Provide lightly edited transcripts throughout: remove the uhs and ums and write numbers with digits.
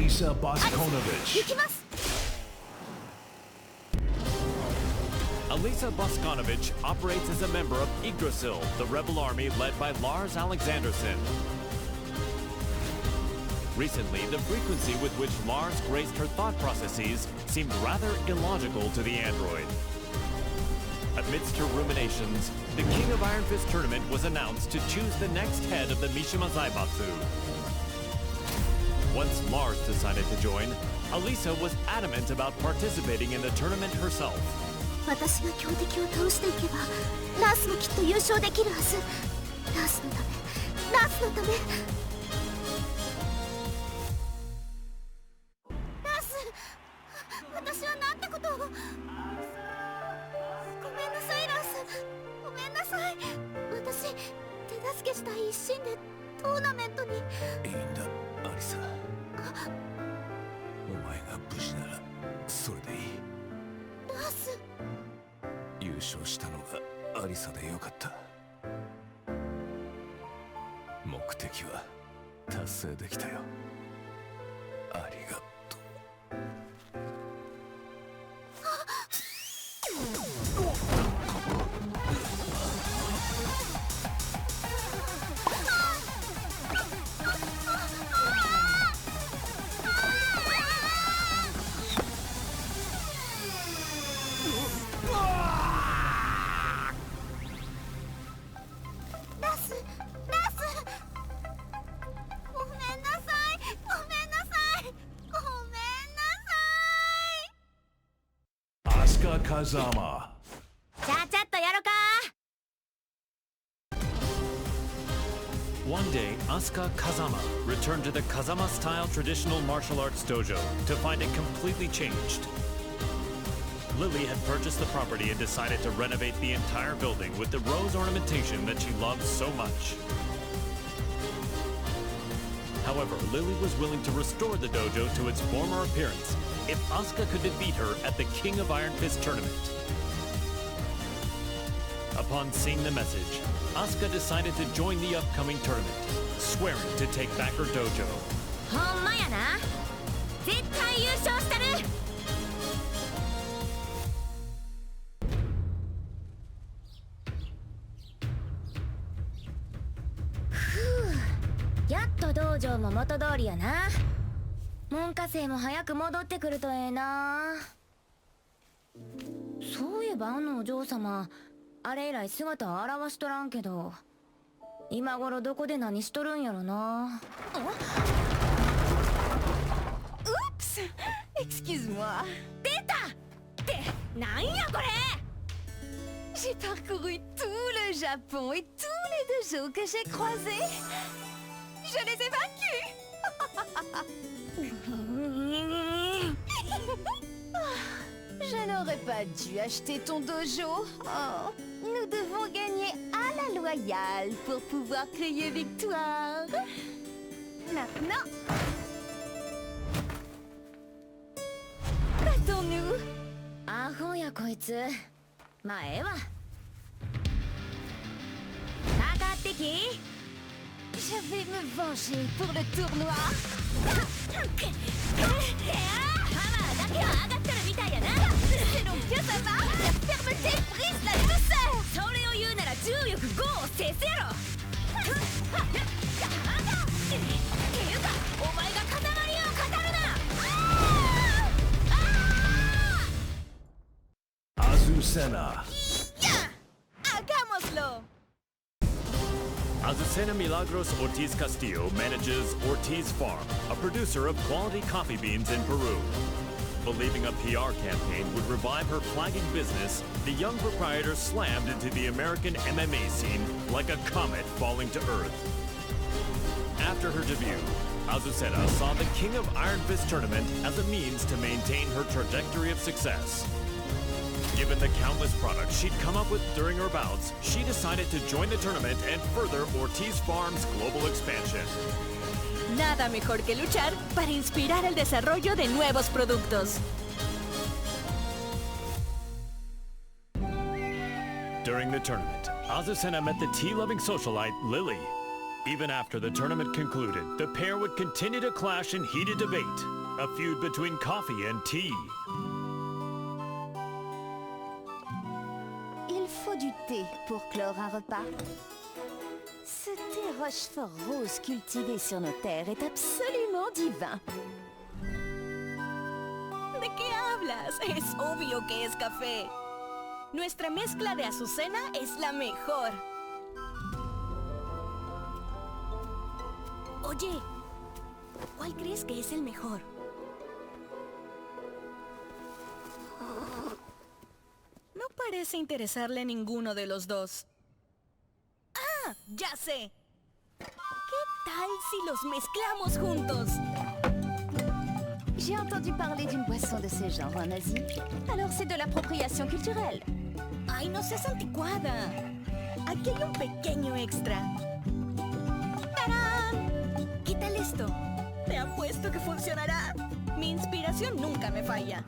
Alisa Boskonovich. Alisa Boskonovich operates as a member of Yggdrasil, the rebel army led by Lars Alexanderson. Recently, the frequency with which Lars graced her thought processes seemed rather illogical to the android. Amidst her ruminations, the King of Iron Fist tournament was announced to choose the next head of the Mishima Zaibatsu. Once Lars decided to join, Alisa was adamant about participating in the tournament herself. 私が強敵を倒していけばナースもきっと優勝できるはず。ナースのため、ナースのため。ナース、私はなんてことを。ごめんなさいラース、ごめんなさい。私手助けしたい一心でトーナメントに。いいんだアリサ、お前が無事ならそれでいい。ラース、優勝したのがアリサでよかった。目的は達成できたよ。ありがとう。Kazama. ちゃちゃっとやろか。 One day, Asuka Kazama returned to the Kazama-style traditional martial arts dojo to find it completely changed. Lily had purchased the property and decided to renovate the entire building with the rose ornamentation that she loved so much. However, Lily was willing to restore the dojo to its former appearance if Asuka could defeat her at the King of Iron Fist tournament. Upon seeing the message, Asuka decided to join the upcoming tournament, swearing to take back her dojo. ほんまやな。絶対優勝したる。やっと道場も元通りやな。門下生も早く戻ってくるとええな。そういえばあのお嬢様、あれ以来姿を現しとらんけど、今頃どこで何しとるんやろな。Oups! Excuse-moi. 出た！ってなんやこれ！ J'ai parcouru tout le Japon et tous les dojos que j'ai croisés. Je les ai vaincus. Je n'aurais pas dû acheter ton dojo. Oh, nous devons gagner à la loyale pour pouvoir crier victoire. Maintenant, battons-nous. Ah, yaこいつ。まあええわ。かかってき。Je vais me venger pour le tournoi. C'est donc bien ça va. La fermeté brise la douceur. それを言うなら重力5を制せろ。っていうか、お前が塊を語るな。Azucena. ¡Ya! ¡Hagámoslo! Azucena Milagros Ortiz Castillo manages Ortiz Farm, a producer of quality coffee beans in Peru. Believing a PR campaign would revive her flagging business, the young proprietor slammed into the American MMA scene like a comet falling to Earth. After her debut, Azucena saw the King of Iron Fist tournament as a means to maintain her trajectory of success. Given the countless products she'd come up with during her bouts, she decided to join the tournament and further Ortiz Farm's global expansion. Nada mejor que luchar para inspirar el desarrollo de nuevos productos. During the tournament, Azucena met the tea-loving socialite Lily. Even after the tournament concluded, the pair would continue to clash in heated debate. A feud between coffee and tea. Il faut du thé pour clore un repas. Ce thé Rochefort rose cultivé sur nos terres est absolument divin. ¿De qué hablas? Es obvio que es café. Nuestra mezcla de azucena es la mejor. Oye, ¿cuál crees que es el mejor? No parece interesarle a ninguno de los dos. ¡Ah! ¡Ya sé! ¿Qué tal si los mezclamos juntos? J'ai entendu parler d'une boisson de ce genre en Asie. Alors c'est de l'appropriation culturelle. ¡Ay, no seas anticuada! Aquí hay un pequeño extra. ¡Tarán! ¿Qué tal esto? Te apuesto que funcionará. Mi inspiración nunca me falla.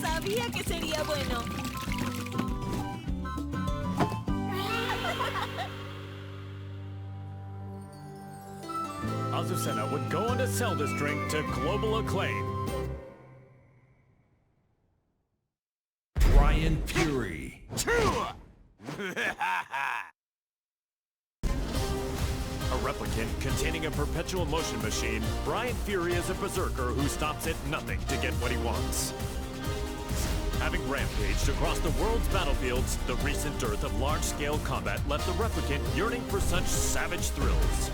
Sabía que sería bueno. Azucena would go on to sell this drink to global acclaim. Brian Fury. A replicant containing a perpetual motion machine, Brian Fury is a berserker who stops at nothing to get what he wants. Having rampaged across the world's battlefields, the recent dearth of large-scale combat left the replicant yearning for such savage thrills.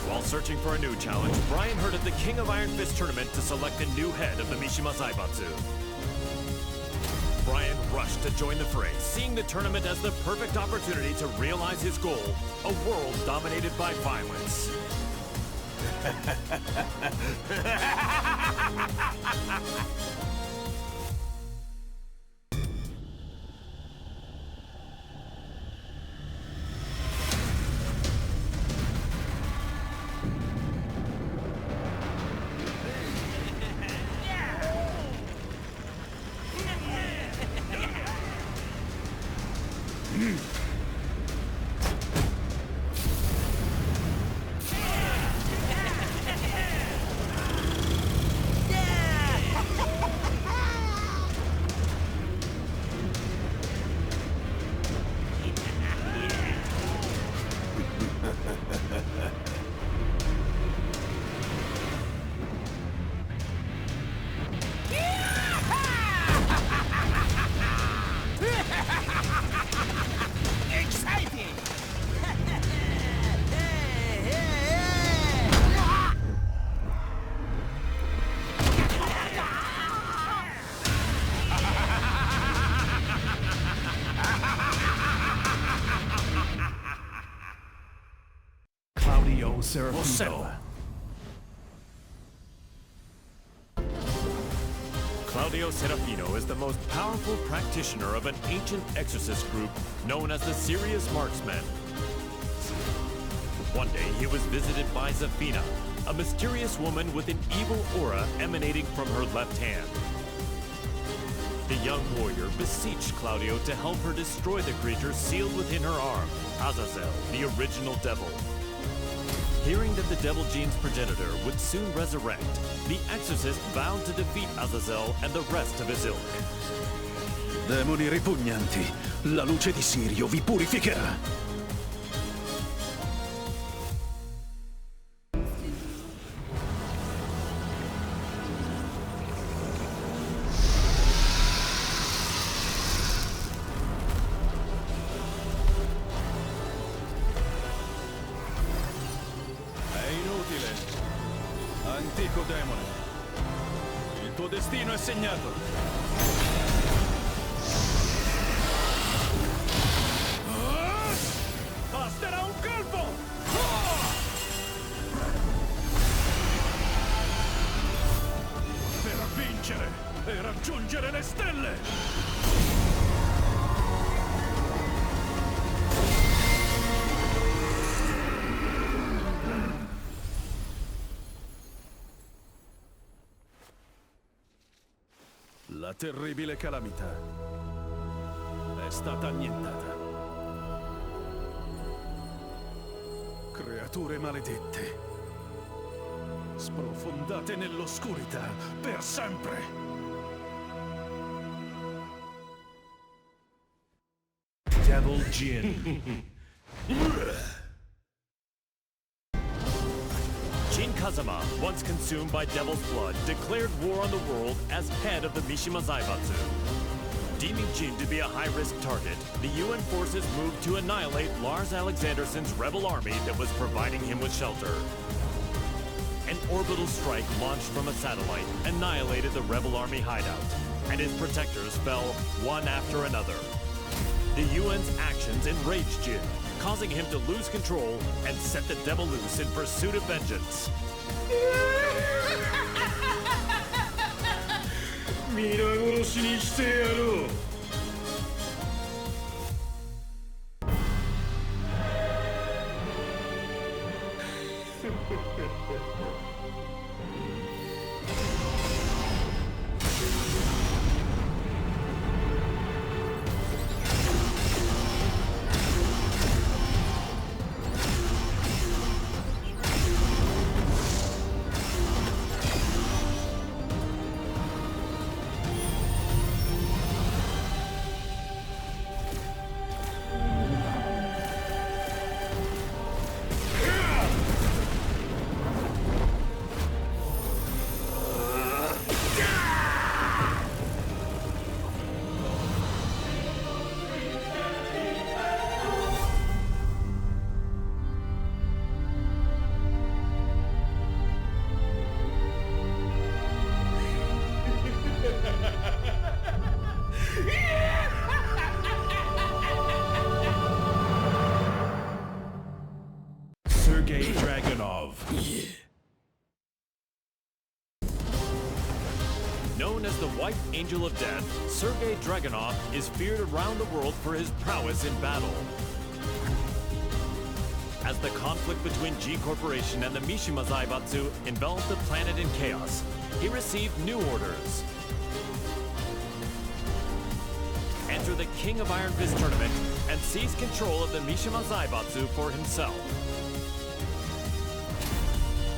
While searching for a new challenge, Brian heard of the King of Iron Fist tournament to select a new head of the Mishima Zaibatsu. Brian rushed to join the fray, seeing the tournament as the perfect opportunity to realize his goal, a world dominated by violence. Serafino. Claudio Serafino is the most powerful practitioner of an ancient exorcist group known as the Serious Marksmen. One day he was visited by Zafina, a mysterious woman with an evil aura emanating from her left hand. The young warrior beseeched Claudio to help her destroy the creature sealed within her arm, Azazel, the original devil. Hearing that the Devil Gene's progenitor would soon resurrect, the exorcist vowed to defeat Azazel and the rest of his ilk. Demoni ripugnanti, la luce di Sirio vi purificherà. Antico demone, il tuo destino è segnato. Basterà un colpo! Per vincere e raggiungere le stelle! La terribile calamità. stata annientata. Creature maledette, sprofondate nell'oscurità per sempre. Devil Jin. Jin Kazama, once consumed by devil's blood, declared war on the world as head of the Mishima Zaibatsu. Deeming Jin to be a high-risk target, the UN forces moved to annihilate Lars Alexandersson's rebel army that was providing him with shelter. An orbital strike launched from a satellite annihilated the rebel army hideout, and his protectors fell one after another. The UN's actions enraged Jin, causing him to lose control and set the devil loose in pursuit of vengeance. 皆殺しにしてやろう。Known as the White Angel of Death, Sergei Dragunov is feared around the world for his prowess in battle. As the conflict between G Corporation and the Mishima Zaibatsu enveloped the planet in chaos, he received new orders. Enter the King of Iron Fist tournament and seize control of the Mishima Zaibatsu for himself.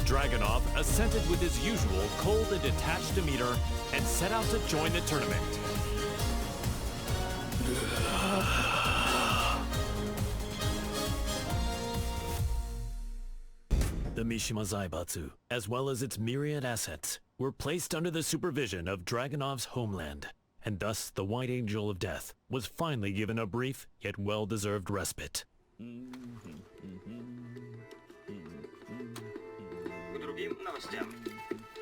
Dragunov assented with his usual cold and detached demeanor and set out to join the tournament. The Mishima Zaibatsu, as well as its myriad assets, were placed under the supervision of Dragunov's homeland, and thus the White Angel of Death was finally given a brief yet well-deserved respite. К другим новостям.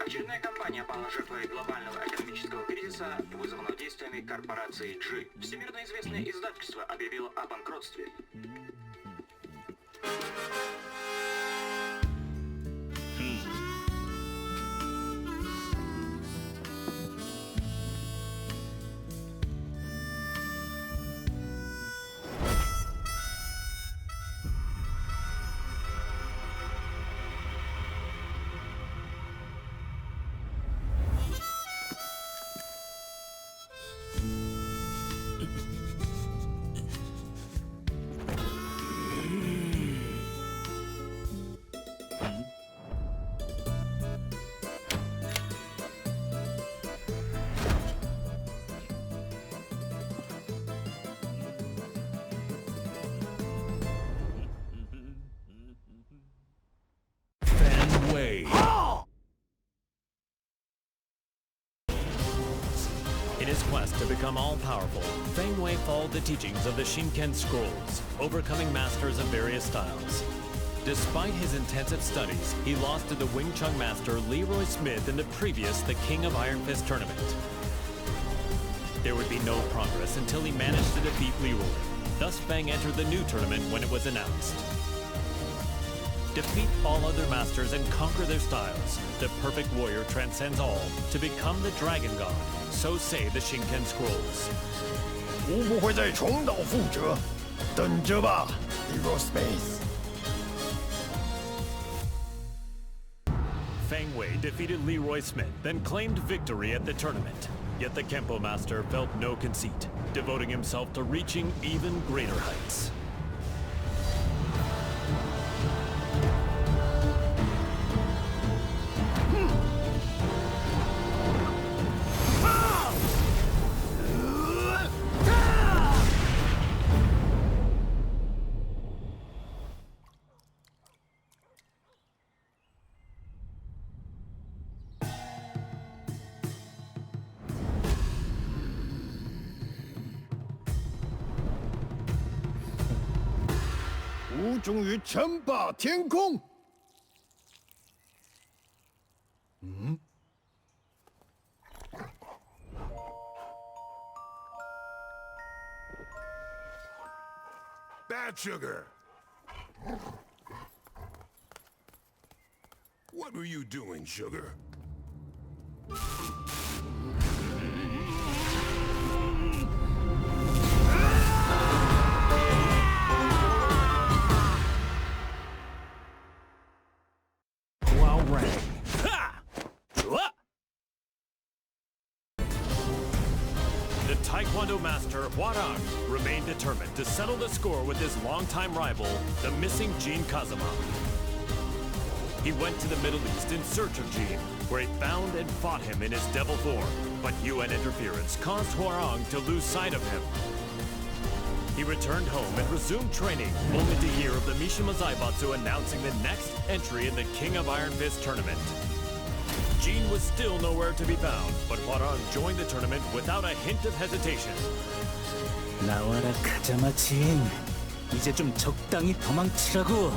Очередная кампания пала жертвой глобального экономического кризиса, вызванного действиями корпорации G. Всемирно известное издательство объявило о банкротстве. In his quest to become all-powerful, Feng Wei followed the teachings of the Shinken Scrolls, overcoming masters of various styles. Despite his intensive studies, he lost to the Wing Chun master Leroy Smith in the previous The King of Iron Fist tournament. There would be no progress until he managed to defeat Leroy. Thus Feng entered the new tournament when it was announced. Defeat all other masters and conquer their styles. The perfect warrior transcends all to become the Dragon God. So say the Shinken Scrolls. 无不会再重蹈覆辙，等着吧 ，Hero Space。 Feng Wei defeated Leroy Smith, then claimed victory at the tournament. Yet the Kempo master felt no conceit. devoting himself to reaching even greater heights. 우终于称霸天空。 Bad sugar. What were you doing, sugar? Wow, Ray. Ha! What? The Taekwondo master, WarriorX, remained determined to settle the score with his longtime rival, the missing Jin Kazama. He went to the Middle East in search of Jin, where he found and fought him in his devil form, but UN interference caused WarriorX to lose sight of him. He returned home and resumed training, only to hear of the Mishima Zaibatsu announcing the next entry in the King of Iron Fist tournament. Jin was still nowhere to be found, but WarriorX joined the tournament without a hint of hesitation. 나와라 카자마 진. 이제 좀 적당히 도망치라고.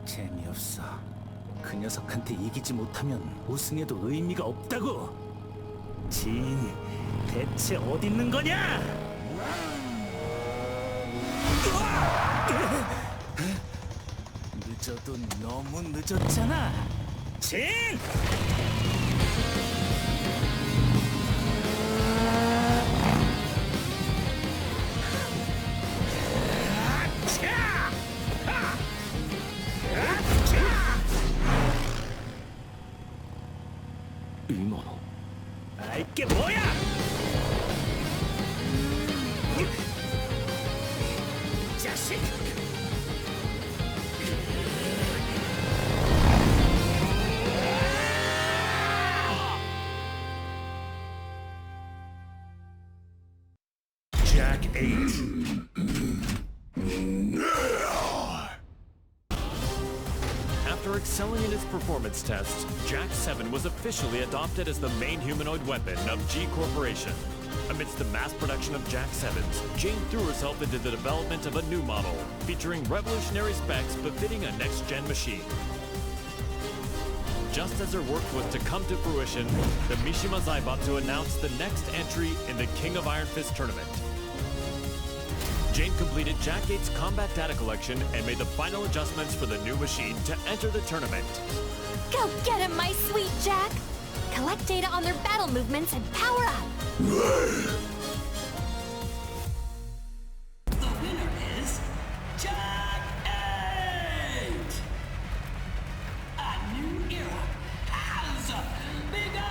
재미없어. 그 녀석한테 이기지 못하면 우승해도 의미가 없다고. 진, 대체 어디 있는 거냐? 늦어도 너무 늦었잖아. 진! 이모노. 알게 뭐야? 이 자식! Jack 8. After excelling in his performance tests, Jack 7 was officially adopted as the main humanoid weapon of G Corporation. Amidst the mass production of Jack 7s, Jane threw herself into the development of a new model, featuring revolutionary specs befitting a next-gen machine. Just as her work was to come to fruition, the Mishima Zaibatsu announced the next entry in the King of Iron Fist tournament. Jane completed Jack 8's combat data collection and made the final adjustments for the new machine to enter the tournament. Go get him, my sweet Jack! Collect data on their battle movements and power up! The winner is Jack 8! A new era has begun!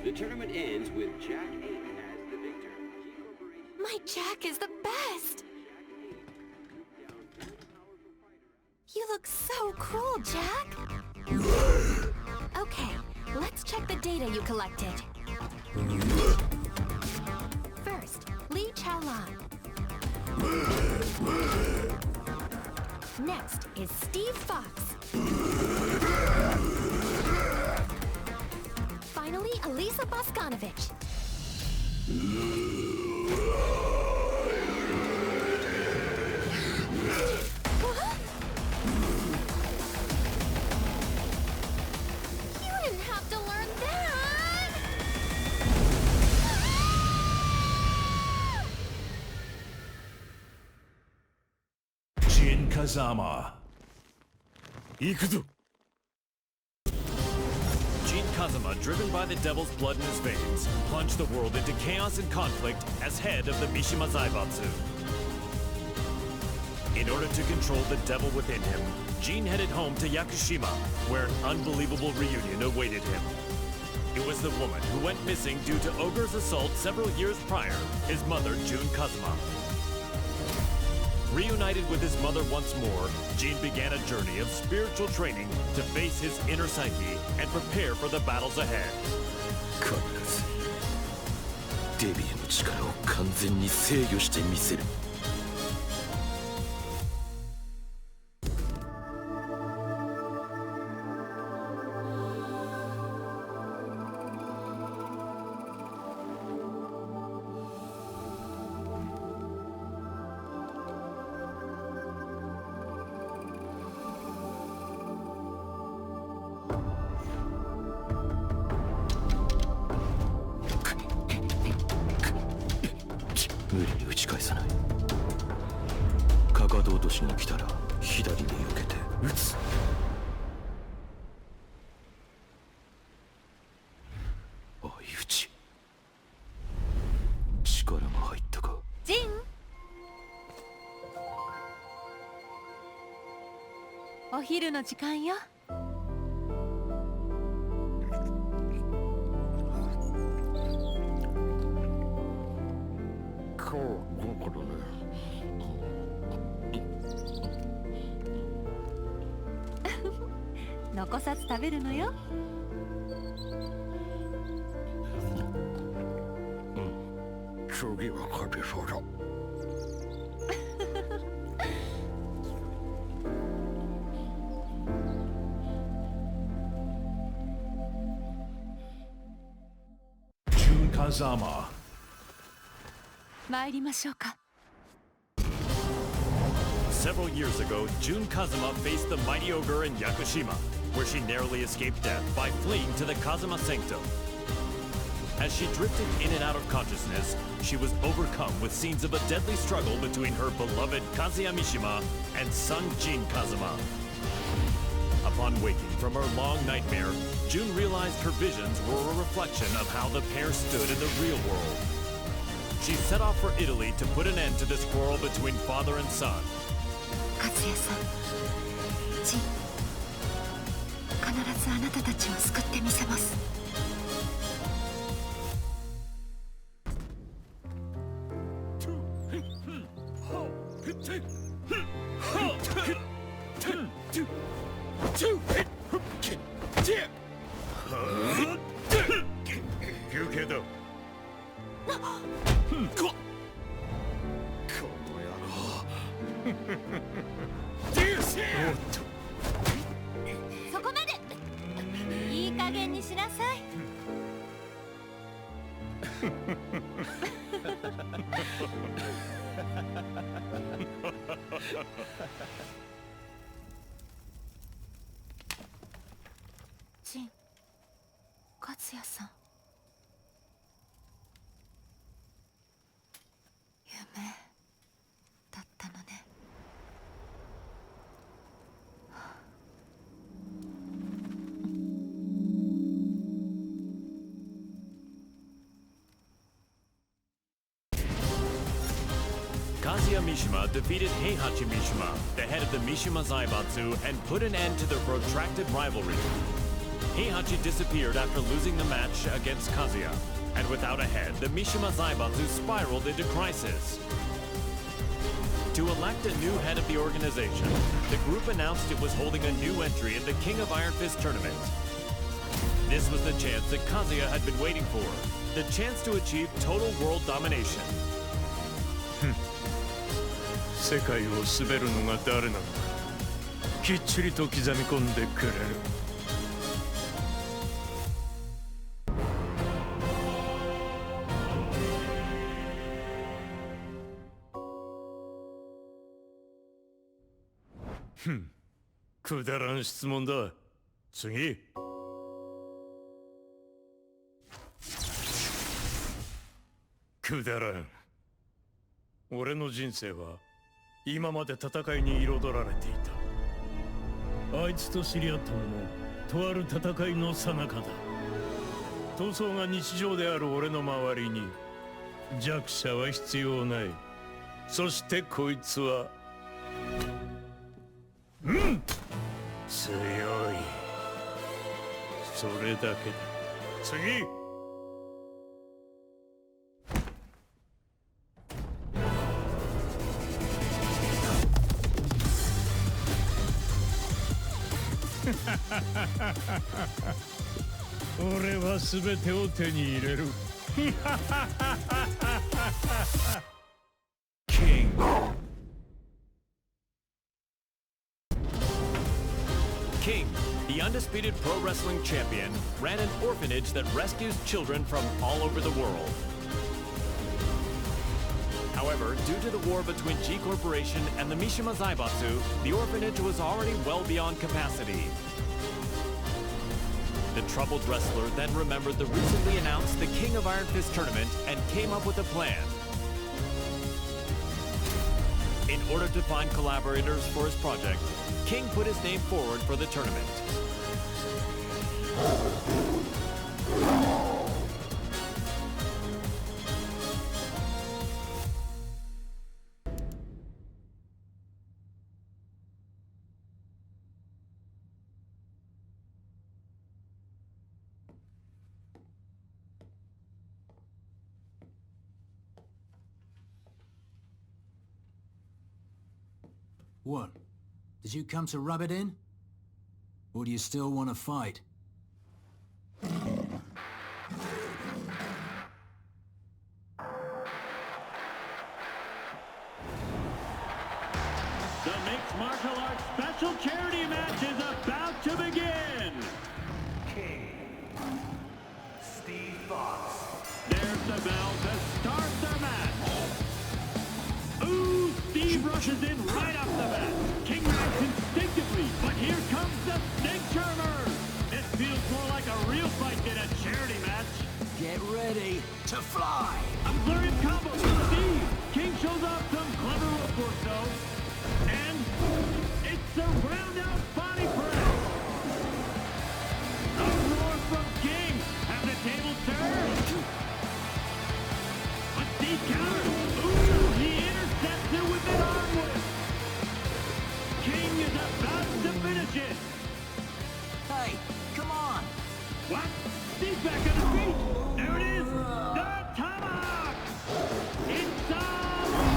The tournament ends with Jack 8 as the victor. My Jack is the best! You look so cool, Jack! Okay, let's check the data you collected. First, Li Chaolan. Next is Steve Fox. Finally, Alisa Boskanovich. What? You didn't have to learn that! Jin Kazama. Jin Kazuma, driven by the devil's blood in his veins, plunged the world into chaos and conflict as head of the Mishima Zaibatsu. In order to control the devil within him, Jin headed home to Yakushima, where an unbelievable reunion awaited him. It was the woman who went missing due to Ogre's assault several years prior, his mother, Jun Kazuma. Reunited with his mother once more, Jin began a journey of spiritual training to face his inner psyche and prepare for the battles ahead. 必ずデビューの力を完全に制御してみせる。無理に打ち返さない。かかと落としが来たら左に避けて打つ。相打ち。力が入ったか。ジン、お昼の時間よ。残さず食べるのよ。次は勝てそうだ。Jun Kazama. 参りましょうか。Several years ago, Jun Kazuma faced the mighty ogre in Yakushima, where she narrowly escaped death by fleeing to the Kazuma Sanctum. As she drifted in and out of consciousness, she was overcome with scenes of a deadly struggle between her beloved Kazuya Mishima and son Jin Kazuma. Upon waking from her long nightmare, Jun realized her visions were a reflection of how the pair stood in the real world. She set off for Italy to put an end to this quarrel between father and son. 勝也さん、ジン、必ずあなたたちを救ってみせます。休憩だ。そこまで。いい加減にしなさい。ジン、勝也さん。夢だったのね。Kazuya Mishima defeated Heihachi Mishima, the head of the Mishima Zaibatsu, and put an end to their protracted rivalry. Heihachi disappeared after losing the match against Kazuya, and without a head, the Mishima Zaibatsu spiraled into crisis. To elect a new head of the organization, the group announced it was holding a new entry in the King of Iron Fist tournament. This was the chance that Kazuya had been waiting for, the chance to achieve total world domination. 世界を滑るのが誰なのかきっちりと刻み込んでくれる。くだらん質問だ。次。くだらん。俺の人生は今まで戦いに彩られていた。あいつと知り合ったのもとある戦いの最中だ。闘争が日常である俺の周りに弱者は必要ない。そしてこいつは強い。それだけだ。次。俺は全てを手に入れる。King. King, the undisputed pro wrestling champion, ran an orphanage that rescues children from all over the world. However, due to the war between G Corporation and the Mishima Zaibatsu, the orphanage was already well beyond capacity. The troubled wrestler then remembered the recently announced the King of Iron Fist tournament and came up with a plan. In order to find collaborators for his project, King put his name forward for the tournament. What? Did you come to rub it in? Or do you still want to fight? The mixed martial arts special charity match is about to begin! King. Steve Fox. There's the bell to start the match! Ooh, Steve rushes in right off the bat. King reacts instinctively, but here comes the snake charmer! This feels more like a real fight than a charity match. Get ready to fly! A flurry of combos from Steve! King shows off some clever rope work though. And it's a round-out body press! A roar from King! Have the table turned! But Steve counters! Ooh, he intercepts it with an arm whip! King is about to finish it! Hey, come on! What? Steve's back on his feet! There it is! The tomahawk! It's over!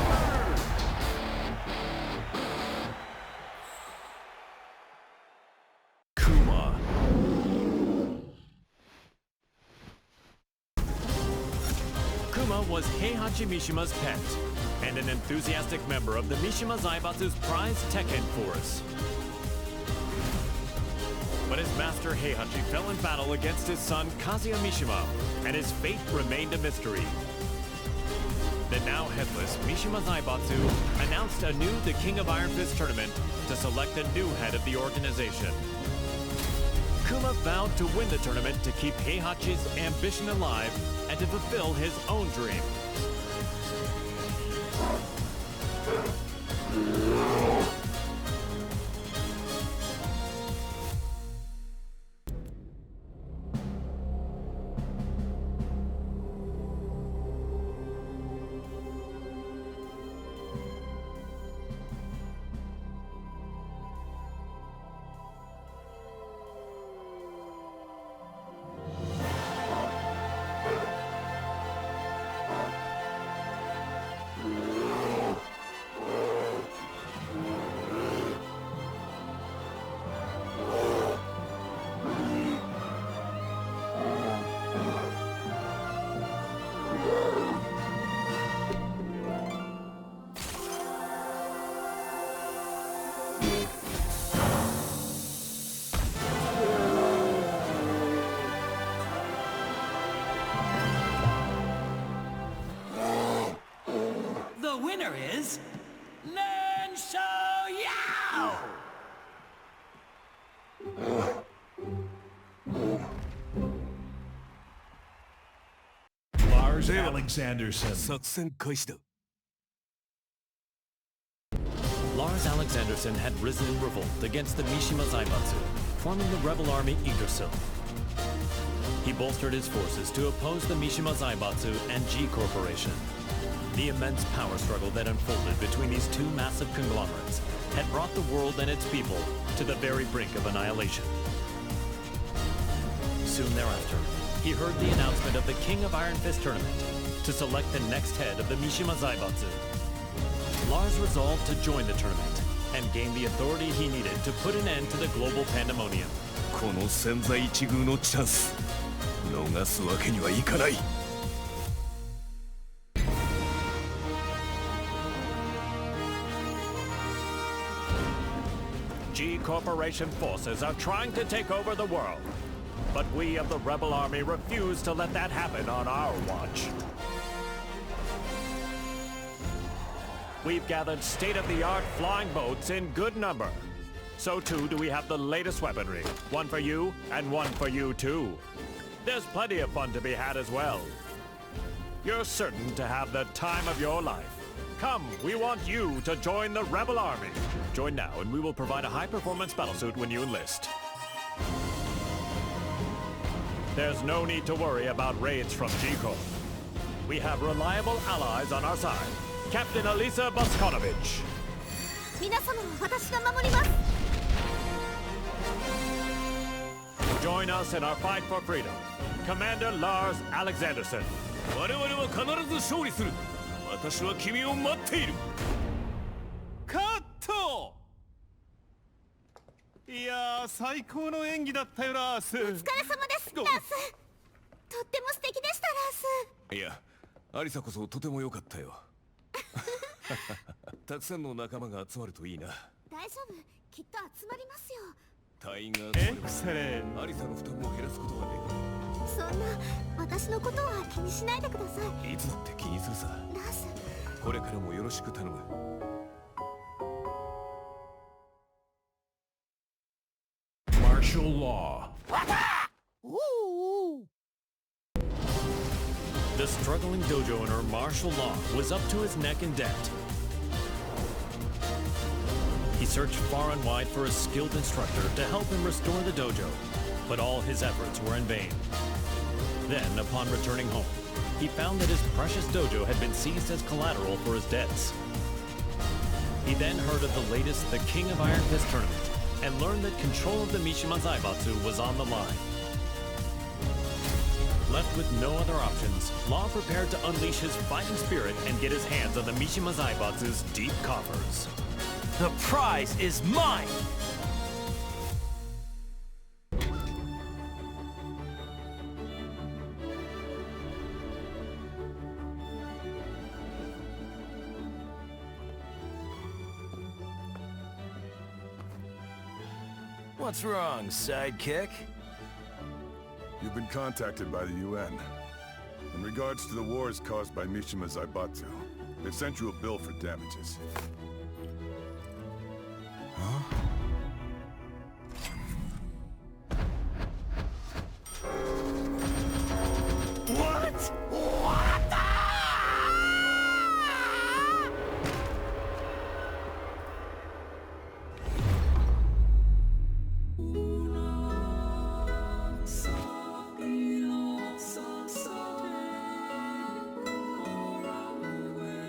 Kuma. Kuma was Heihachi Mishima's pet, and an enthusiastic member of the Mishima Zaibatsu's prize Tekken force. But his master Heihachi fell in battle against his son Kazuya Mishima, and his fate remained a mystery. The now headless Mishima Zaibatsu announced anew the King of Iron Fist tournament to select a new head of the organization. Kuma vowed to win the tournament to keep Heihachi's ambition alive and to fulfill his own dream. The winner is Nen Xiaoyu! Lars Alexanderson. 作戦開始だ。Lars Alexanderson had risen in revolt against the Mishima Zaibatsu, forming the rebel army Yggdrasil. he bolstered his forces to oppose the Mishima Zaibatsu and G Corporation. The immense power struggle that unfolded between these two massive conglomerates had brought the world and its people to the very brink of annihilation. Soon thereafter, he heard the announcement of the King of Iron Fist tournament to select the next head of the Mishima Zaibatsu. Lars resolved to join the tournament and gain the authority he needed to put an end to the global pandemonium. この千載一遇のチャンス逃すわけにはいかない。 G Corporation forces are trying to take over the world. But we of the Rebel Army refuse to let that happen on our watch. We've gathered state-of-the-art flying boats in good number. So too do we have the latest weaponry. One for you, and one for you too. There's plenty of fun to be had as well. You're certain to have the time of your life. Come, we want you to join the Rebel Army. Join now and we will provide a high-performance battlesuit when you enlist. There's no need to worry about raids from G-Corp. We have reliable allies on our side. Captain Alisa Boskonovich. 皆様を私が守ります。 Join us in our fight for freedom. Commander Lars Alexanderson. 我々は必ず勝利する。私は君を待っている。カット。いやー、最高の演技だったよ、ラース。お疲れ様です、ラース。とっても素敵でした、ラース。いや、アリサこそとても良かったよ。たくさんの仲間が集まるといいな。大丈夫、きっと集まりますよ。隊員が集まればアリサの負担を減らすことができる。そんな私のことは気にしないでください。いつだって気にするさ。ラース、これからもよろしく頼む。Martial law. The struggling dojo owner, Martial Law, was up to his neck in debt. He searched far and wide for a skilled instructor to help him restore the dojo, but all his efforts were in vain. Then, upon returning home, he found that his precious dojo had been seized as collateral for his debts. He then heard of the latest The King of Iron Fist tournament and learned that control of the Mishima Zaibatsu was on the line. Left with no other options, Law prepared to unleash his fighting spirit and get his hands on the Mishima Zaibatsu's deep coffers. The prize is mine! What's wrong, sidekick? You've been contacted by the UN. In regards to the wars caused by Mishima Zaibatsu, they've sent you a bill for damages. Huh? What? What the?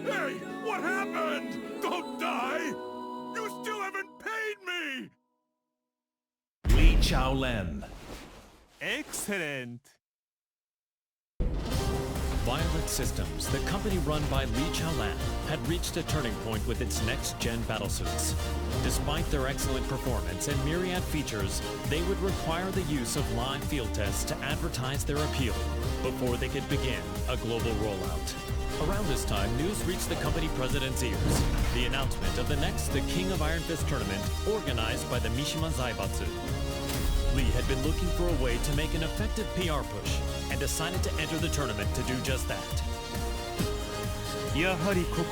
Hey! What happened? Don't die! You still haven't paid me! Li Chaolen. Excellent. Violet Systems, the company run by Li Chaolan, had reached a turning point with its next-gen battlesuits. Despite their excellent performance and myriad features, they would require the use of live field tests to advertise their appeal before they could begin a global rollout. Around this time, news reached the company president's ears. The announcement of the next The King of Iron Fist tournament, organized by the Mishima Zaibatsu. Lee had been looking for a way to make an effective PR push, and decided to enter the tournament to do just that. やはりここ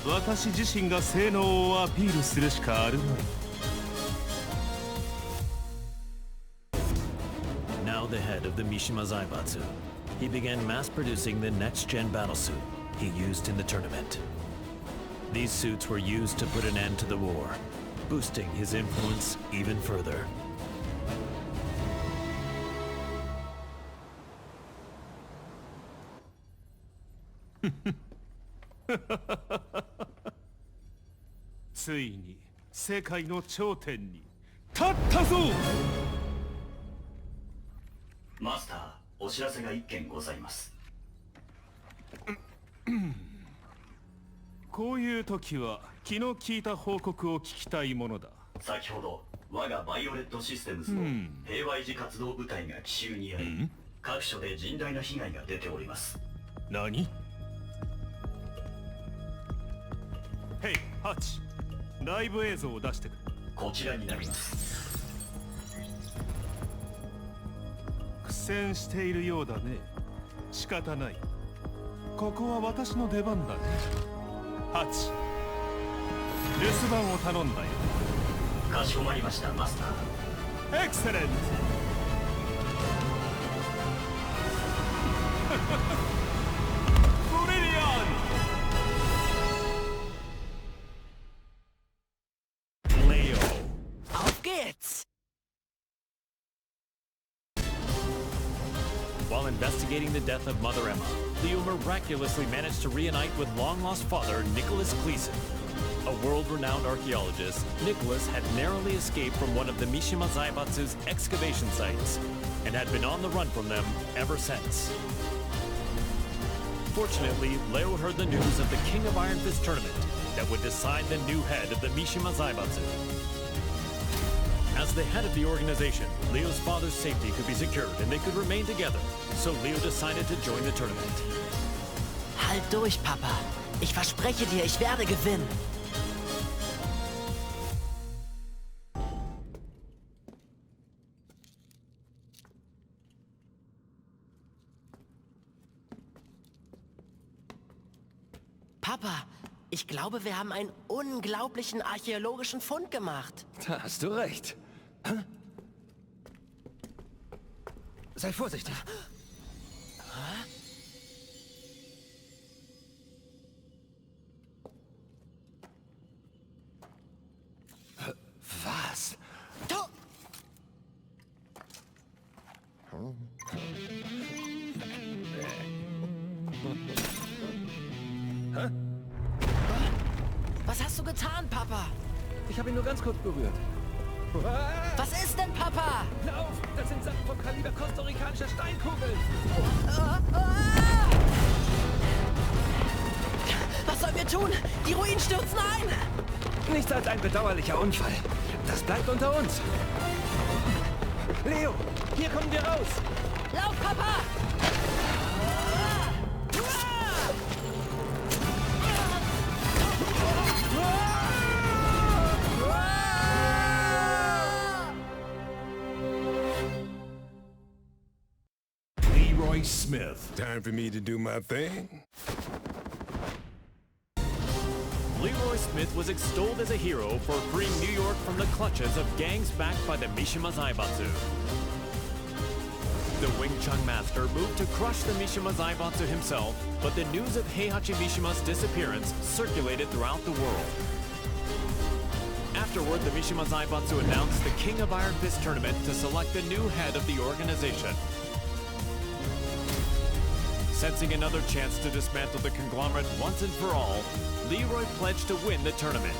は私自身が性能をアピールするしかあるまい。Now the head of the Mishima Zaibatsu, he began mass-producing the next-gen battlesuit he used in the tournament. These suits were used to put an end to the war, boosting his influence even further. ついに世界の頂点に立ったぞ。マスター、お知らせが一件ございます。こういう時は気の利いた報告を聞きたいものだ。先ほど我がバイオレットシステムズの平和維持活動部隊が奇襲にあり、各所で甚大な被害が出ております。何？ヘイ、ハチ、ライブ映像を出してくれ。こちらになります。苦戦しているようだね。仕方ない。ここは私の出番だね。ハチ、留守番を頼んだよ。かしこまりました、マスター。エクセレント。ブリリアン。レオ。Auf geht's! While investigating the death of Mother Emma, Leo miraculously managed to reunite with long-lost father Nicholas Gleason. A world-renowned archaeologist, Nicholas had narrowly escaped from one of the Mishima Zaibatsu's excavation sites and had been on the run from them ever since. Fortunately, Leo heard the news of the King of Iron Fist tournament that would decide the new head of the Mishima Zaibatsu. As the head of the organization, Leo's father's safety could be secured and they could remain together, so Leo decided to join the tournament. Halt durch, Papa. Ich verspreche dir, ich werde gewinnen. Papa, ich glaube, wir haben einen unglaublichen archäologischen Fund gemacht. Da hast du recht. Sei vorsichtig. Was? Was hast du getan, Papa? Ich habe ihn nur ganz kurz berührt. Was ist denn, Papa? Lauf! Das sind Sachen vom Kaliber kostarikanischer Steinkugeln! Was sollen wir tun? Die Ruinen stürzen ein! Nichts als ein bedauerlicher Unfall. Das bleibt unter uns. Leo, hier kommen wir raus! Lauf, Papa! Smith. Time for me to do my thing. Leroy Smith was extolled as a hero for freeing New York from the clutches of gangs backed by the Mishima Zaibatsu. The Wing Chun master moved to crush the Mishima Zaibatsu himself, but the news of Heihachi Mishima's disappearance circulated throughout the world. Afterward, the Mishima Zaibatsu announced the King of Iron Fist tournament to select the new head of the organization. Sensing another chance to dismantle the conglomerate once and for all, Leroy pledged to win the tournament.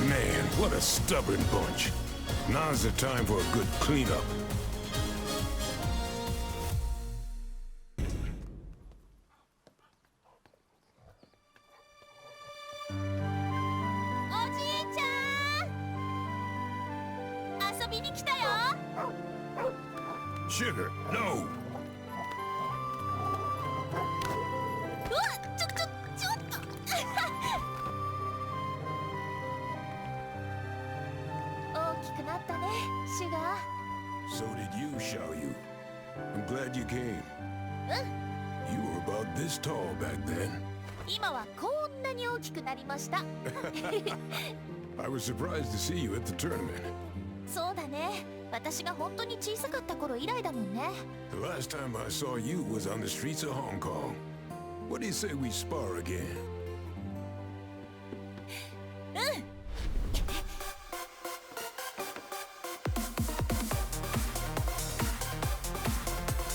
Man, what a stubborn bunch. Now's the time for a good cleanup. Sugar, no! So did you, Xiaoyu. I'm glad you came. You were about this tall back then. I was surprised to see you at the tournament. The last time I saw you was on the streets of Hong Kong. What do you say we spar again?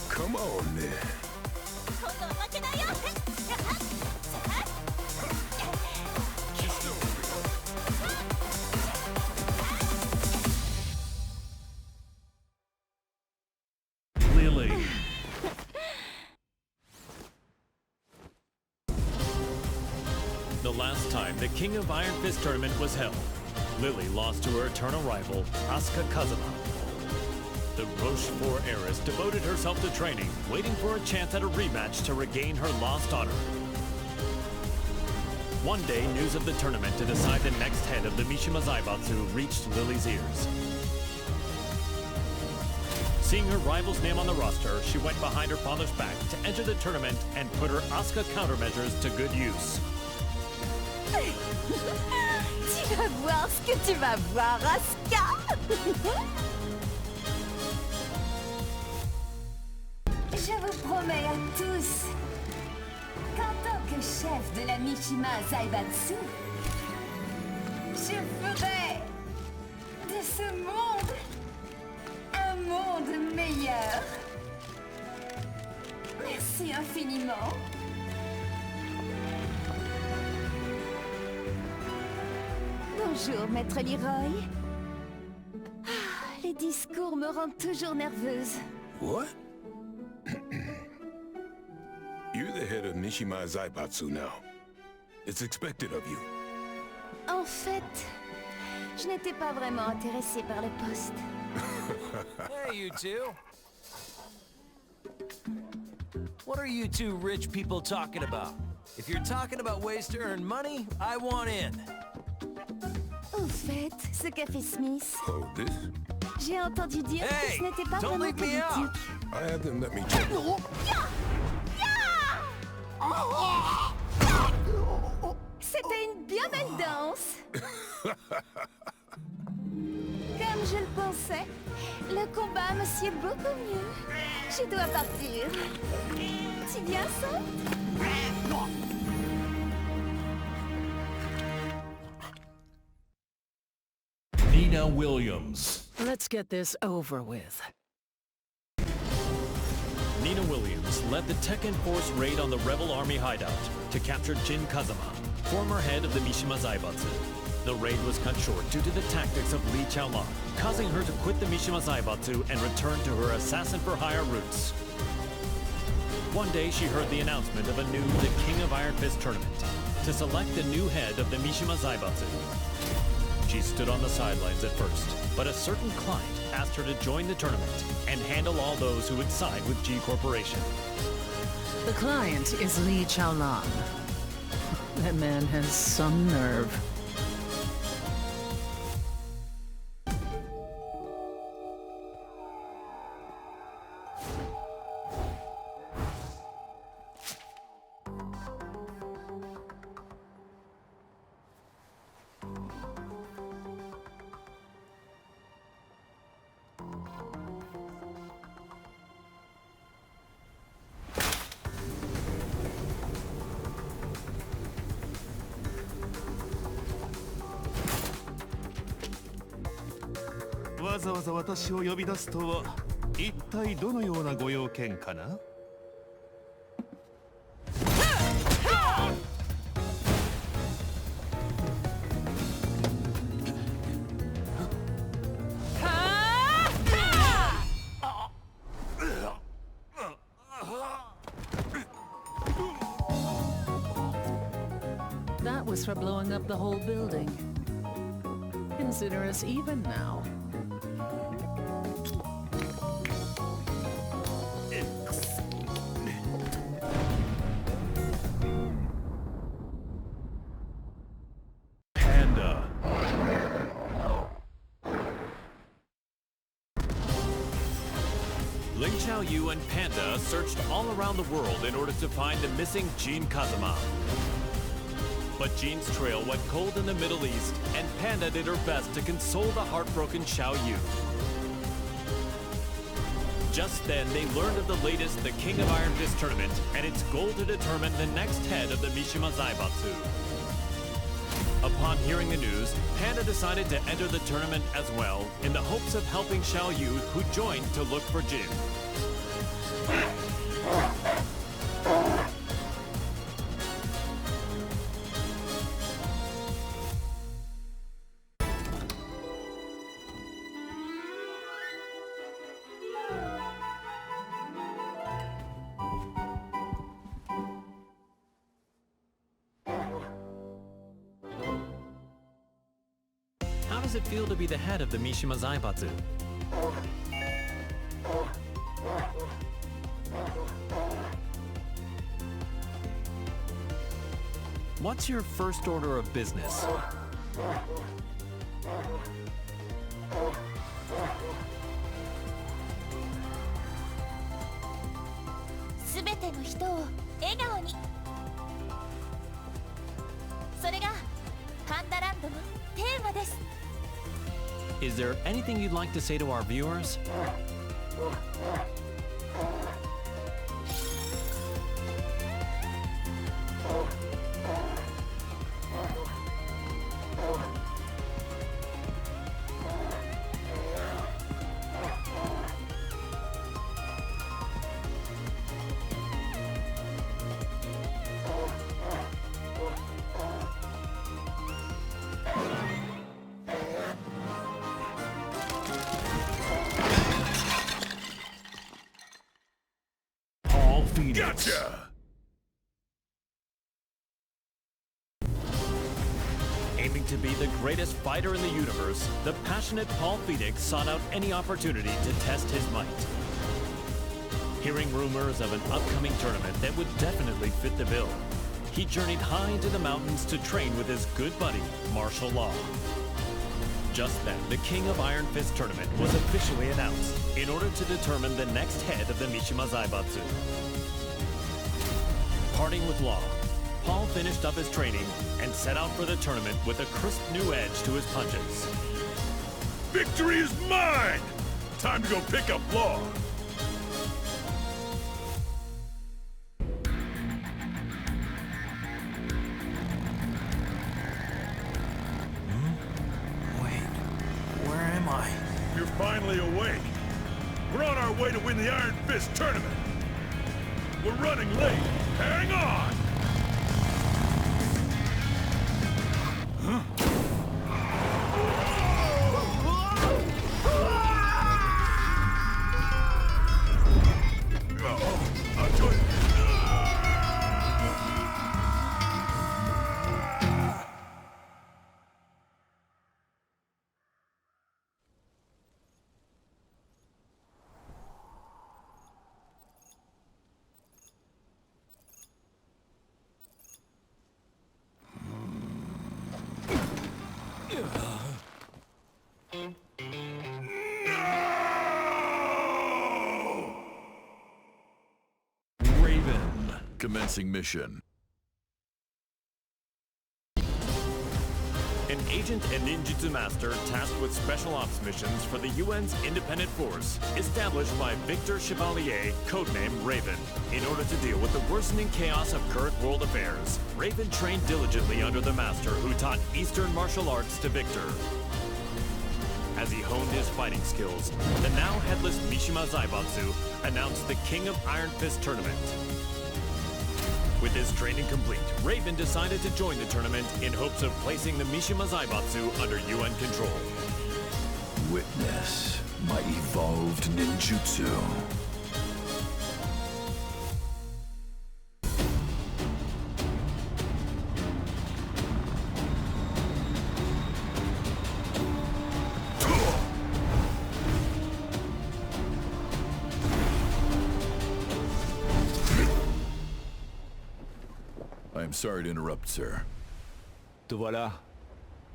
Come on, then. last time the King of Iron Fist tournament was held, Lily lost to her eternal rival, Asuka Kazama. The Rochefort heiress devoted herself to training, waiting for a chance at a rematch to regain her lost honor. One day, news of the tournament to decide the next head of the Mishima Zaibatsu reached Lily's ears. Seeing her rival's name on the roster, she went behind her father's back to enter the tournament and put her Asuka countermeasures to good use. Tu vas voir ce que tu vas voir, Asuka. Je vous promets à tous qu'en tant que chef de la Mishima Zaibatsu, je ferai de ce monde un monde meilleur. Merci infiniment. Bonjour, Maître Leroy. Les discours me rendent toujours nerveuse. What? You're the head of Mishima Zaibatsu now. It's expected of you. En fait, je n'étais pas vraiment intéressée par le poste. Hey, you two. What are you two rich people talking about? If you're talking about ways to earn money, I want in. Au fait, ce café Smith, Oh, this? j'ai entendu dire que ce n'était pas don't vraiment leave me out. politique. I had them let me check. C'était une bien belle danse. Comme je le pensais, le combat me sied beaucoup mieux. Je dois partir. Tu viens, ça? Nina Williams. Let's get this over with. Nina Williams led the Tekken Force raid on the Rebel Army hideout to capture Jin Kazama, former head of the Mishima Zaibatsu. The raid was cut short due to the tactics of Li Chaolan, causing her to quit the Mishima Zaibatsu and return to her assassin-for-hire roots. One day, she heard the announcement of a new The King of Iron Fist tournament to select the new head of the Mishima Zaibatsu. She stood on the sidelines at first, but a certain client asked her to join the tournament and handle all those who would side with G Corporation. The client is Li Chaolan. That man has some nerve. わざわざ私を呼び出すとは一体どのようなご用件かな That was for blowing up the whole building. Consider us even now. Panda. Ling Xiaoyu and Panda searched all around the world in order to find the missing Jin Kazama. But Jin's trail went cold in the Middle East, and Panda did her best to console the heartbroken Xiaoyu. Just then, they learned of the latest The King of Iron Fist tournament and its goal to determine the next head of the Mishima Zaibatsu. Upon hearing the news, Panda decided to enter the tournament as well, in the hopes of helping Xiaoyu, who joined to look for Jin. does it feel to be the head of the Mishima Zaibatsu? What's your first order of business? すべての人を笑顔に。それがパンダランドのテーマです。 Is there anything you'd like to say to our viewers? Gotcha! Aiming to be the greatest fighter in the universe, the passionate Paul Phoenix sought out any opportunity to test his might. Hearing rumors of an upcoming tournament that would definitely fit the bill, he journeyed high into the mountains to train with his good buddy, Martial Law. Just then, the King of Iron Fist tournament was officially announced in order to determine the next head of the Mishima Zaibatsu. Parting with Law, Paul finished up his training and set out for the tournament with a crisp new edge to his punches. Victory is mine! Time to go pick up Law. You're finally awake. We're on our way to win the Iron Fist tournament. We're running late. Hang on! Huh? Commencing mission. An agent and ninjutsu master tasked with special ops missions for the UN's independent force, established by Victor Chevalier, codenamed Raven. In order to deal with the worsening chaos of current world affairs, Raven trained diligently under the master who taught Eastern martial arts to Victor. As he honed his fighting skills, the now headless Mishima Zaibatsu announced the King of Iron Fist tournament. With his training complete, Raven decided to join the tournament in hopes of placing the Mishima Zaibatsu under UN control. Witness my evolved ninjutsu. I'm sorry to interrupt, sir. Te voilà.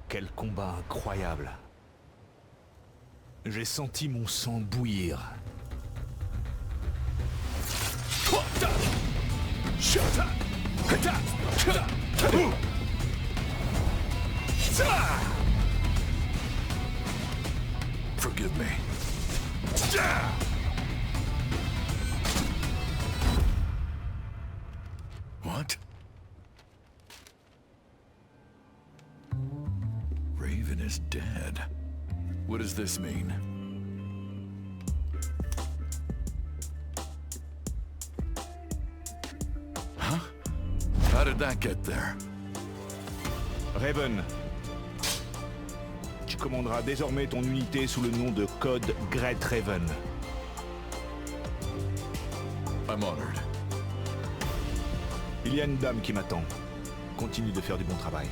Quel combat incroyable. J'ai senti mon sang bouillir. Forgive me. What? Raven is dead. What does this mean? Huh? How did that get there? Raven, tu commanderas désormais ton unité sous le nom de code Great Raven. I'm honored. Il y a une dame qui m'attend. Continue de faire du bon travail.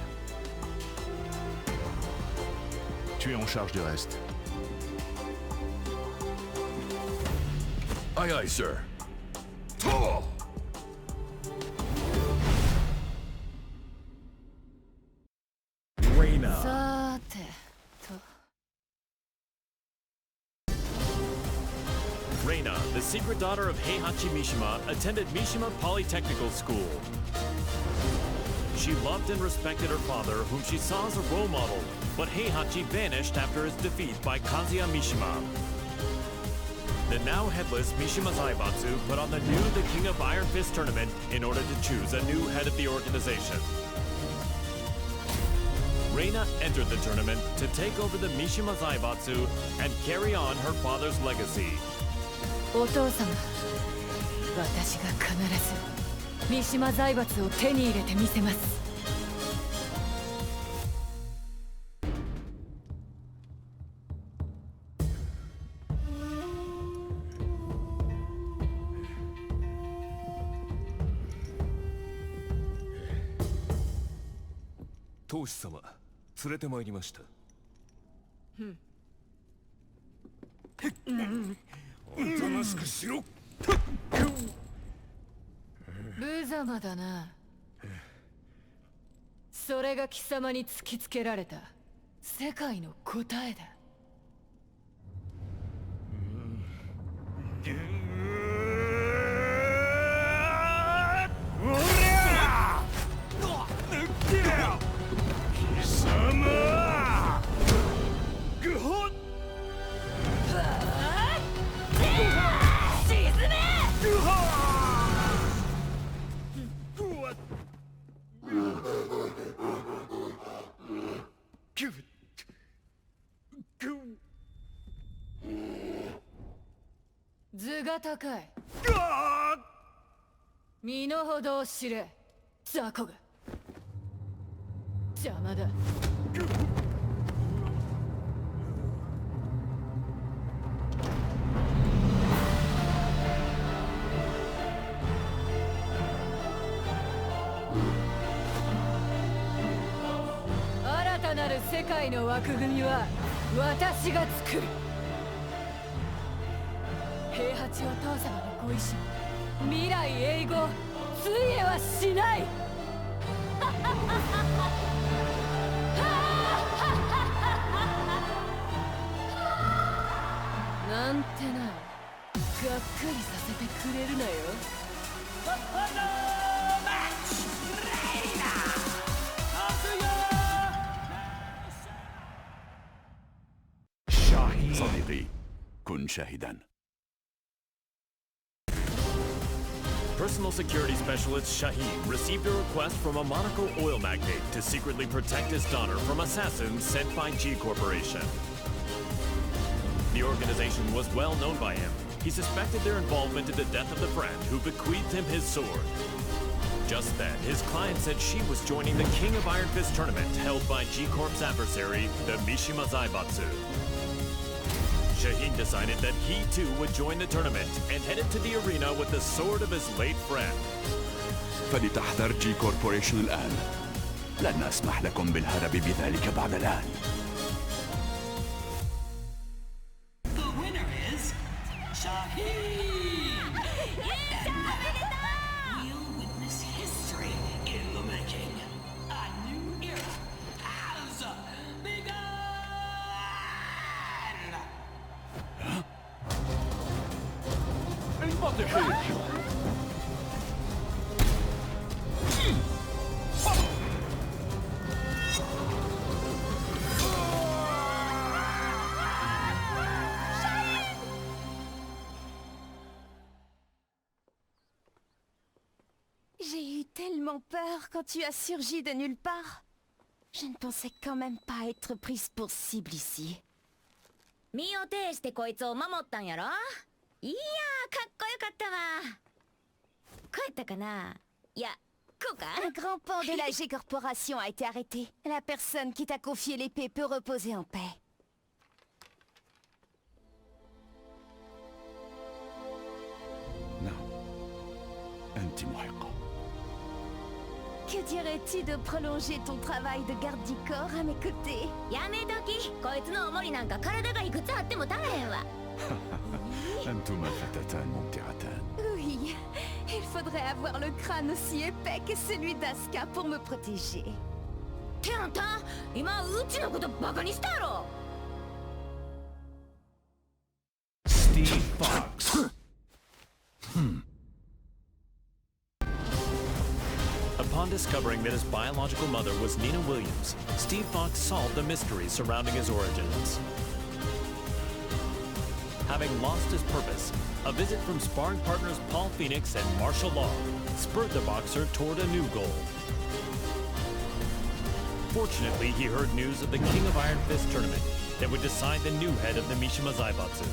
Tu Tu es en charge du reste. Aye aye, sir. Reina. さてと Reina, the secret daughter of Heihachi Mishima, attended Mishima Polytechnical School. She loved and respected her father, whom she saw as a role model, but Heihachi vanished after his defeat by Kazuya Mishima. The now headless Mishima Zaibatsu put on the new The King of Iron Fist tournament in order to choose a new head of the organization. Reina entered the tournament to take over the Mishima Zaibatsu and carry on her father's legacy. お父様、私が必ず三島財閥を手に入れてみせます。当主様、連れてまいりました。おとなしくしろ。無様だな。それが貴様に突きつけられた世界の答えだ。図が高い。身の程を知れ、雑魚が。邪魔だ。新たなる世界の枠組みは私が作る。平八お父様のご意志、未来永劫ついえはしない。なんてな、がっかりさせてくれるなよ。صديقي، كن شاهدا. Personal security specialist Shaheen received a request from a Monaco oil magnate to secretly protect his daughter from assassins sent by G Corporation. The organization was well known by him. He suspected their involvement in the death of the friend who bequeathed him his sword. Just then, his client said she was joining the King of Iron Fist tournament held by G Corp's adversary, the Mishima Zaibatsu. Shaheen decided that he too would join the tournament and headed to the arena with the sword of his late friend. فلتحذر جي كوربوريشن الآن. لن أسمح لكم بالهرب بذلك بعد الآن. The winner is Shaheen! We'll witness history in the making. A new era has begun! J'ai eu tellement peur quand tu as surgi de nulle part. Je ne pensais quand même pas être prise pour cible ici. 身を挺してこいつを守ったんやろ。いやー、かっこよかったわ。こうやったかな。いや、こうか。 Un grand pan de la G Corporation a été arrêté. La personne qui t'a confié l'épée peut reposer en paix. نعم، أنت محقة. Que Que dirais-tu de prolonger ton travail de garde du corps à mes côtés? やめとき。こいつのおもりなんか体がいくつあっても足らへんわ。أنتم فتاتان ممتعتان. Oui, il faudrait avoir le crâne aussi épais que celui d'Asuka pour me protéger. ってあんた、今うちのことバカにしたやろ。Steve Fox. Upon discovering that his biological mother was Nina Williams, Steve Fox solved the mystery surrounding his origins. Having lost his purpose, a visit from sparring partners Paul Phoenix and Marshall Law spurred the boxer toward a new goal. Fortunately, he heard news of the King of Iron Fist tournament that would decide the new head of the Mishima Zaibatsu.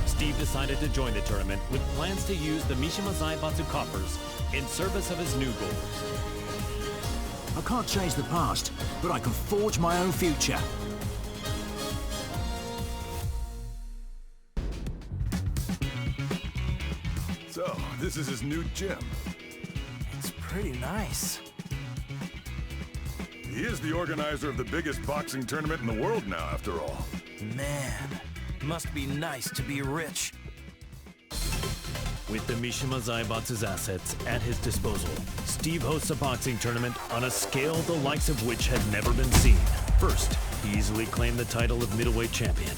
Steve decided to join the tournament with plans to use the Mishima Zaibatsu coffers in service of his new goal. I can't change the past, but I can forge my own future. So, this is his new gym. It's pretty nice. He is the organizer of the biggest boxing tournament in the world now, after all. Man, must be nice to be rich. With the Mishima Zaibatsu's assets at his disposal, Steve hosts a boxing tournament on a scale the likes of which had never been seen. First, he easily claimed the title of middleweight champion,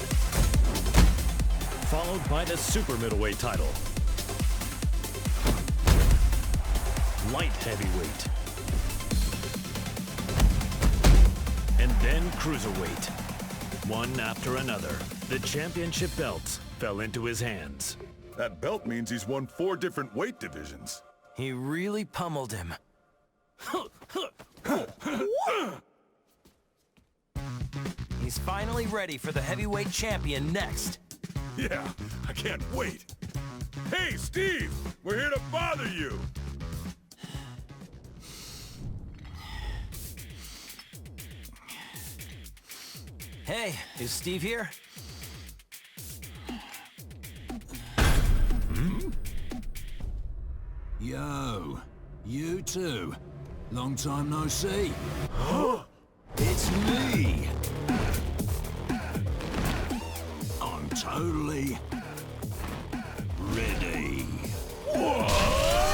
followed by the super middleweight title, light heavyweight, and then cruiserweight. One after another, the championship belts fell into his hands. That belt means he's won 4 different weight divisions. He really pummeled him. He's finally ready for the heavyweight champion next. Yeah, I can't wait. Hey, Steve! We're here to bother you! Hey, is Steve here? Yo, you too. Long time no see. It's me. I'm totally ready. What?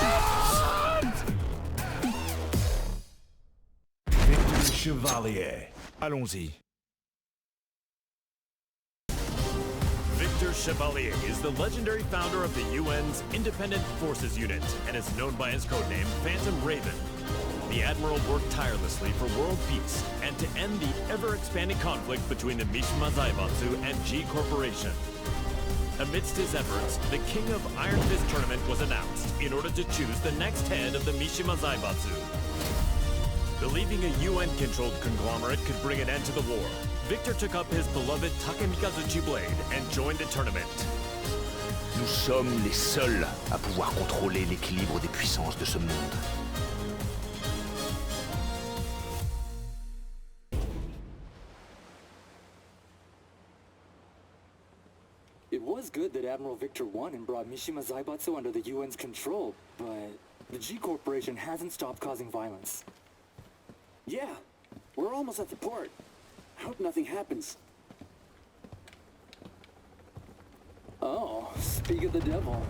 Victor Chevalier. Allons-y. Victor Chevalier is the legendary founder of the UN's Independent Forces Unit and is known by his codename Phantom Raven. The Admiral worked tirelessly for world peace and to end the ever-expanding conflict between the Mishima Zaibatsu and G Corporation. Amidst his efforts, the King of Iron Fist tournament was announced in order to choose the next head of the Mishima Zaibatsu. Believing a UN-controlled conglomerate could bring an end to the war, Victor took up his beloved Takemikazuchi blade and joined the tournament. Nous sommes les seuls à pouvoir contrôler l'équilibre des puissances de ce monde. It was good that Admiral Victor won and brought Mishima Zaibatsu under the UN's control, but the G Corporation hasn't stopped causing violence. Yeah, we're almost at the port. I hope nothing happens. Oh, speak of the devil.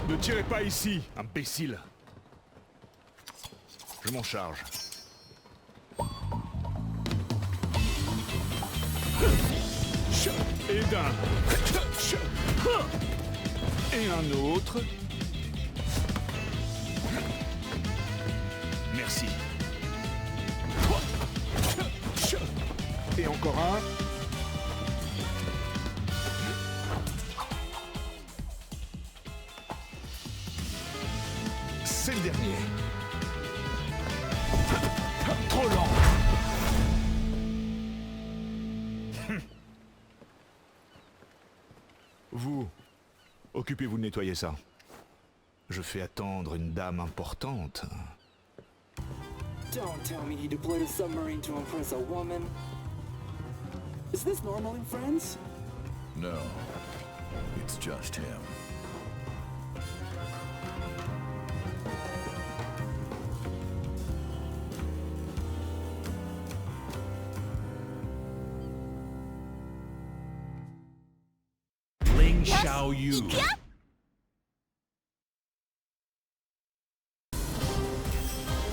Ne tirez pas ici, imbécile. Je m'en charge. Et d'un. Et un autre. Merci. Et encore un. C'est le dernier. Trop lent. Vous, occupez-vous de nettoyer ça. Je fais attendre une dame importante. Don't tell me he deployed a submarine to impress a woman. Is this normal in friends? No. It's just him. Xiaoyu.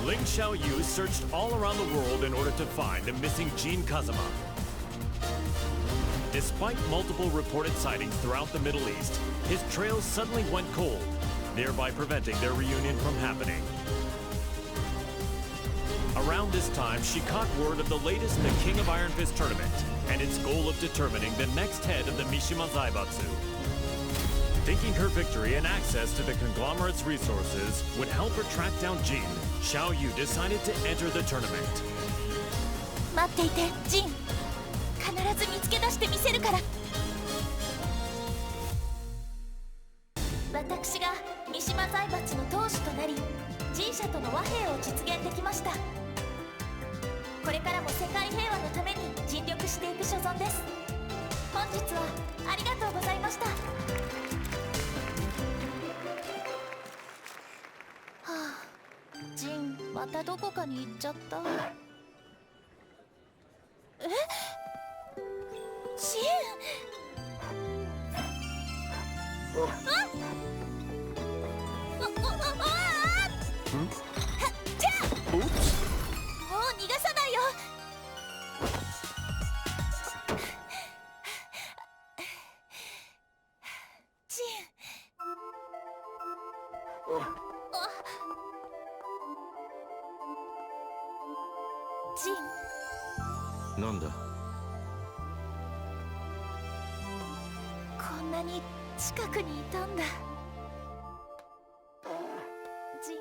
Ling Xiaoyu searched all around the world in order to find the missing Jin Kazama. Despite multiple reported sightings throughout the Middle East, his trail suddenly went cold, thereby preventing their reunion from happening. Around this time, she caught word of the latest The King of Iron Fist tournament and its goal of determining the next head of the Mishima Zaibatsu. Thinking her victory and access to the conglomerate's resources would help her track down Jin, Xiaoyu decided to enter the tournament. 待っていて、ジン。必ず見つけ出してみせるから。私が三島財閥の当主となり、G社との和平を実現できました。これからも世界平和のために尽力していく所存です。本日はありがとうございました。はあ、ジン、またどこかに行っちゃった。え？ジン！もう逃がさないよ。ジン。ジン。なんだ？こんなに近くにいたんだ。ジン。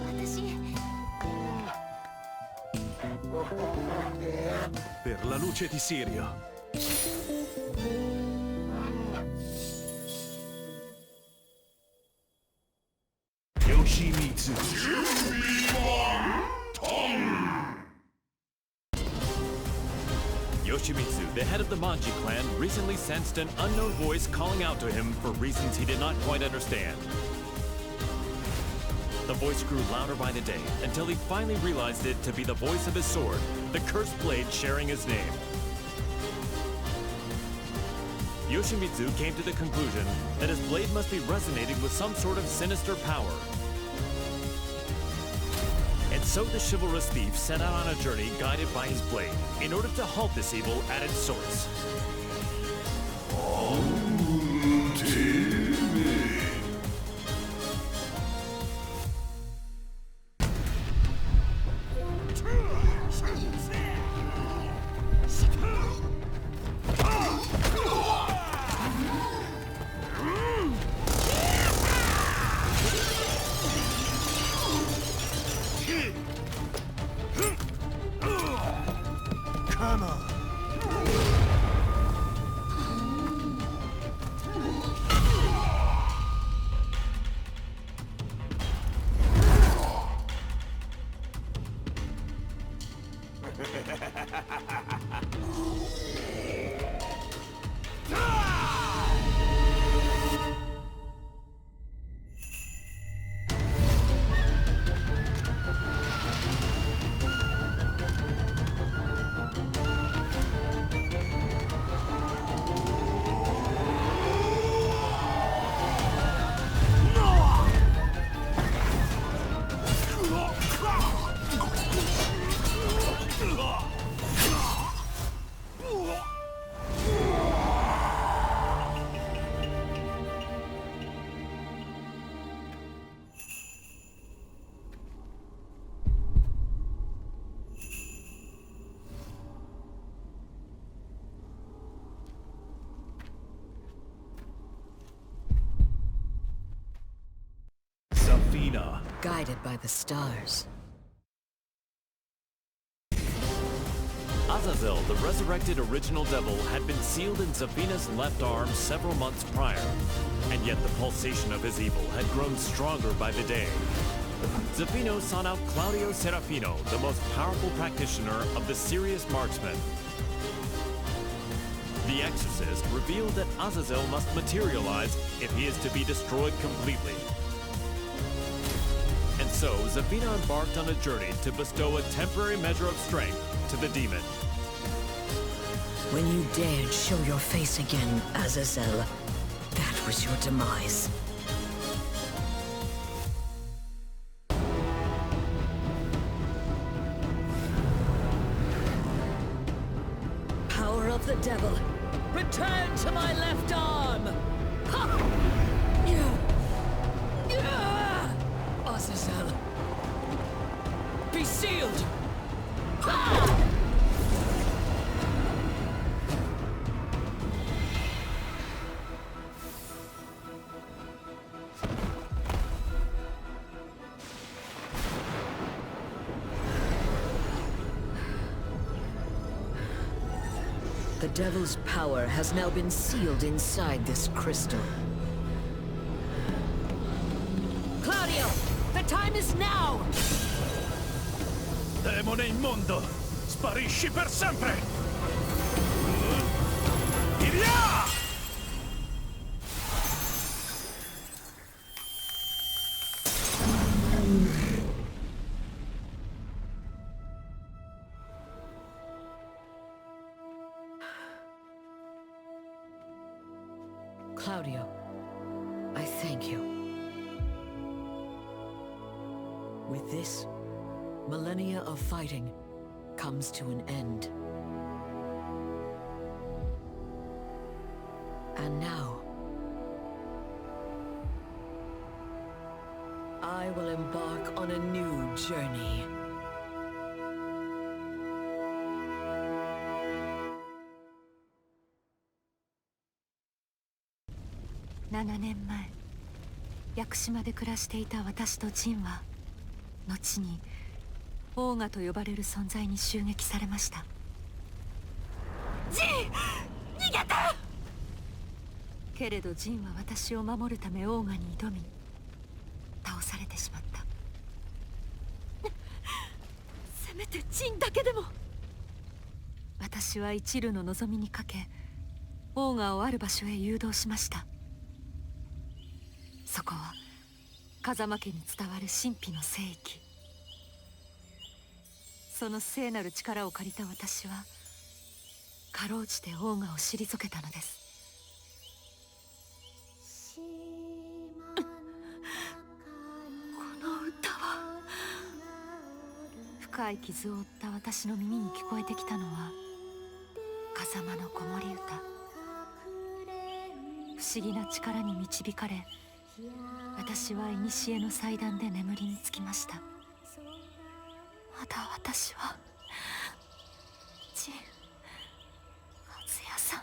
私。Per la luce di Sirio. Yoshimitsu. Yoshimitsu, the head of the Manji clan, recently sensed an unknown voice calling out to him for reasons he did not quite understand. The voice grew louder by the day, until he finally realized it to be the voice of his sword, the cursed blade sharing his name. Yoshimitsu came to the conclusion that his blade must be resonating with some sort of sinister power. And so the chivalrous thief set out on a journey guided by his blade, in order to halt this evil at its source. Guided by the stars. Azazel, the resurrected original devil, had been sealed in Zafina's left arm several months prior, and yet the pulsation of his evil had grown stronger by the day. Zafino sought out Claudio Serafino, the most powerful practitioner of the serious marksman. The exorcist revealed that Azazel must materialize if he is to be destroyed completely. And so, Zafina embarked on a journey to bestow a temporary measure of strength to the demon. When you dared show your face again, Azazel, that was your demise. Power of the devil, return to my left arm! Ha! Azazel, be sealed! Ha! The devil's power has now been sealed inside this crystal. Claudio, the time is now! Demone immondo, sparisci per sempre! Via! Claudio, I thank you. With this, millennia of fighting comes to an end. And now, I will embark on a new journey.7年前、屋久島で暮らしていた私とジンは、後にオーガと呼ばれる存在に襲撃されました。ジン！逃げた！けれどジンは私を守るためオーガに挑み、倒されてしまった。せめてジンだけでも。私は一縷の望みにかけ、オーガをある場所へ誘導しました。そこは風間家に伝わる神秘の聖域。その聖なる力を借りた私はかろうじてオーガを退けたのです。この歌は。深い傷を負った私の耳に聞こえてきたのは風間の子守歌。不思議な力に導かれ、私は古の祭壇で眠りにつきました。まだ私はジン、松也さん。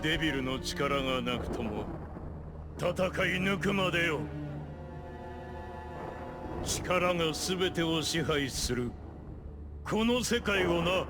デビルの力がなくとも戦い抜くまでよ。力が全てを支配するこの世界をな。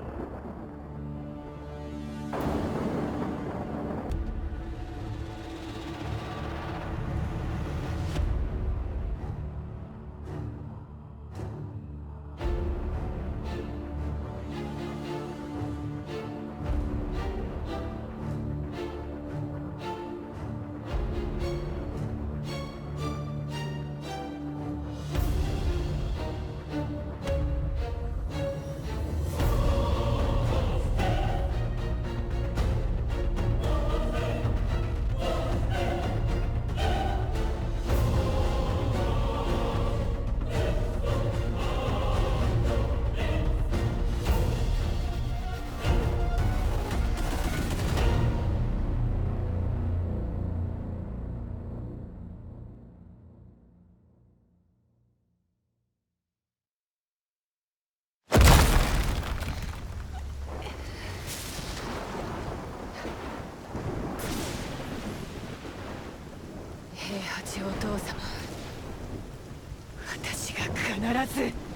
平八お父様、私が必ず